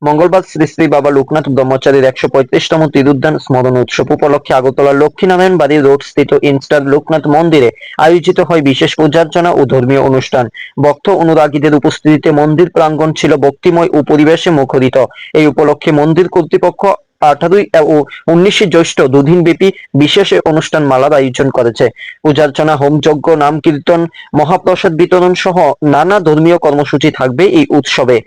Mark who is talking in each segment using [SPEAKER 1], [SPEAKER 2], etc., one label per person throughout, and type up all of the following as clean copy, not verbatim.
[SPEAKER 1] মঙ্গলবার শ্রী শ্রী বাবা লোকনাথ ব্রহ্মচারীর ১৩৫তম তিরুদ্ধান স্মরণ উৎসব উপলক্ষে আগরতলার লক্ষ্মীনারায়ণ বাড়ি রোড স্থিত ইনস্টার লোকনাথ মন্দিরে আয়োজিত হয় বিশেষ পূজার্চনা ও ধর্মীয় অনুষ্ঠান। ভক্ত অনুরাগীদের উপস্থিতিতে মন্দির প্রাঙ্গণ ছিল ভক্তিময় ও পরিবেশে মুখরিত। এই উপলক্ষে মন্দির কর্তৃপক্ষ ১৮ ও ১৯ জ্যৈষ্ঠ দুদিন ব্যাপী বিশেষ অনুষ্ঠান মালার আয়োজন করেছে। পূজার্চনা, হোমযজ্ঞ, নাম কীর্তন, মহাপ্রসাদ বিতরণ সহ নানা ধর্মীয় কর্মসূচি থাকবে এই উৎসবে।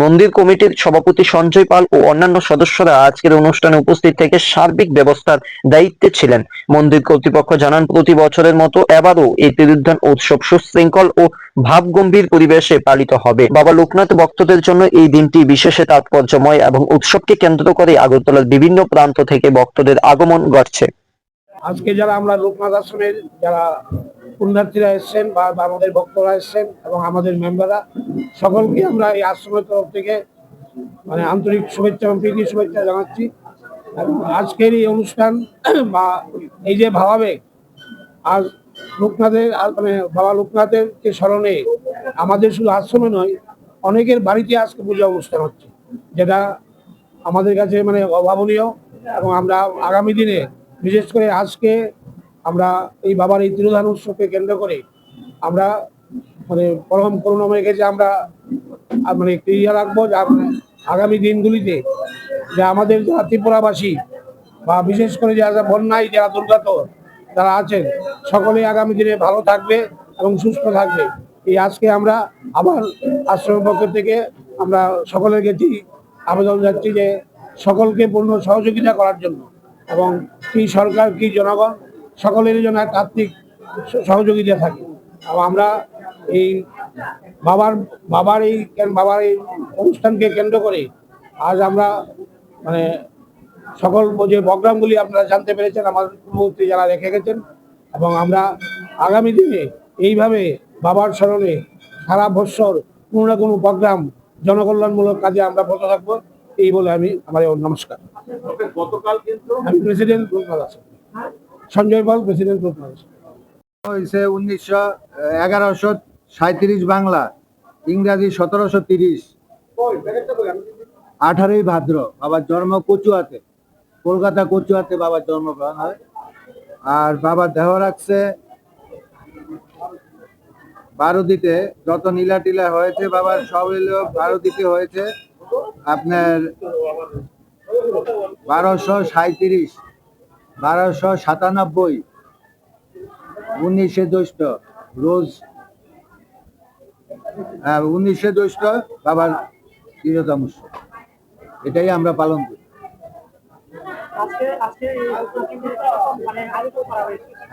[SPEAKER 1] মন্দির কমিটির সভাপতি সঞ্জয় পাল ও অন্যান্য সদস্যরা আজকের অনুষ্ঠানে উপস্থিত থেকে সার্বিক ব্যবস্থার দায়িত্বে ছিলেন। মন্দির কর্তৃপক্ষ জানান, প্রতি বছরের মতো এবারও এই তিরুদ্ধান উৎসব সুশৃঙ্খল ও ভাবগম্ভীর পরিবেশে পালিত হবে। বাবা লোকনাথ ভক্তদের জন্য এই দিনটি বিশেষে তাৎপর্যময় এবং উৎসবকে কেন্দ্র করে আগরতলার বিভিন্ন প্রান্ত থেকে ভক্তদের আগমন ঘটছে।
[SPEAKER 2] আজকে যারা আমরা লোকনাথ আশ্রমের যারা পুণ্যার্থীরা এসছেন বা আমাদের ভক্তরা এসছেন এবং আমাদের মেম্বাররা সকলকে আমরা এই আশ্রমের তরফ থেকে মানে আন্তরিক শুভেচ্ছা এবং প্রীতি শুভেচ্ছা জানাচ্ছি। এবং আজকের এই অনুষ্ঠান বা এই যে ভাবাবেগ আজ লোকনাথের মানে বাবা লোকনাথের যে স্মরণে আমাদের শুধু আশ্রমে নয়, অনেকের বাড়িতে আজকে পূজা অনুষ্ঠান হচ্ছে, যেটা আমাদের কাছে মানে অভাবনীয়। এবং আমরা আগামী দিনে বিশেষ করে আজকে আমরা এই বাবার এই তিরোধান উৎসবকে কেন্দ্র করে আমরা মানে পরম করুণাময় কাছে আমরা মানে ক্রিয়া রাখবো যে আগামী দিনগুলিতে যে আমাদের যারা ত্রিপুরাবাসী বা বিশেষ করে যারা বন্যায় যারা দুর্গত যারা আছেন সকলেই আগামী দিনে ভালো থাকবে এবং সুস্থ থাকবে। এই আজকে আমরা আবার আশ্রমের পক্ষ থেকে আমরা সকলের কাছে আবেদন যাচ্ছি যে সকলকে পূর্ণ সহযোগিতা করার জন্য, এবং কি সরকার কি জনগণ সকলেরই জন্য একটা আর্থিক সহযোগিতা থাকে। এবং আমরা এই বাবার এই অনুষ্ঠানকে কেন্দ্র করে আজ আমরা মানে সকল যে প্রোগ্রামগুলি আপনারা জানতে পেরেছেন আমার পূর্ববর্তী যারা রেখে গেছেন, এবং আমরা আগামী দিনে এইভাবে বাবার স্মরণে সারা বৎসর কোনো না কোনো প্রোগ্রাম জনকল্যাণমূলক কাজে আমরা বসে থাকবো। এই বলে আমি আমার নমস্কার।
[SPEAKER 3] গতকাল কিন্তু
[SPEAKER 2] আমি প্রেসিডেন্ট সঞ্জয় পাল, প্রেসিডেন্ট
[SPEAKER 4] হয়েছে 1137 বাংলা, ইংরাজি 1730, 18 ভাদ্র। বাবার জন্ম কচুয়াতে, কলকাতা কচুয়াতে বাবার জন্মগ্রহণ হয়। আর বাবার দেহ রাখছে বারোদিতে। যত নীলা টিলা হয়েছে বাবার সব হইল বারোদিতে হয়েছে। আপনার 1237, 1297, 19 জ্যৈষ্ঠ রোজ 19 জ্যৈষ্ঠ বাবার তিরোধান উৎসব। এটাই আমরা পালন করি।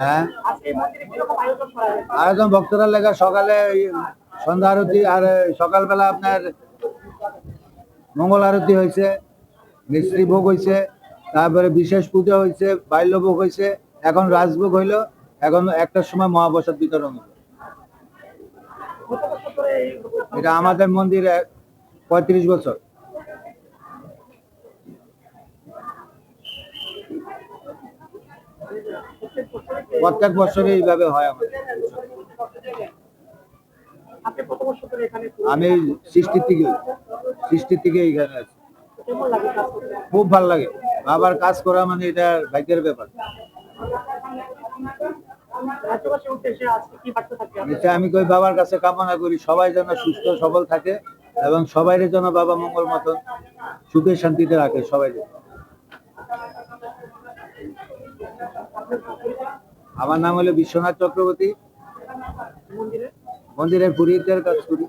[SPEAKER 4] হ্যাঁ, আয়োজন ভক্তরা লেখা সকালে সন্ধ্যা আরতি, আর সকালবেলা আপনার মঙ্গল আরতি হয়েছে, মিশ্রি ভোগ হয়েছে, তারপরে বিশেষ পূজা হয়েছে, বাল্য ভোগ হয়েছে, এখন রাজভোগ হইল, এখন একটার সময় মহাপ্রসাদ বিতরণ হলো। এটা আমাদের মন্দিরে 35 বছর। প্রত্যেক বছরে এইভাবে হয় আমাদের। আমি সৃষ্টির থেকে এখানে আছি। খুব ভালো লাগে। বাবার কাজ করা মানে এটা ভাগ্যের ব্যাপার। আমি কই বাবার কাছে কামনা করি সবাই যেন সুস্থ সবল থাকে এবং সবাই যেন বাবা মঙ্গল মতন সুখে শান্তিতে রাখে সবাই। আমার নাম হলো বিশ্বনাথ চক্রবর্তী, মন্দিরের পুরোহিতের কাজ করি।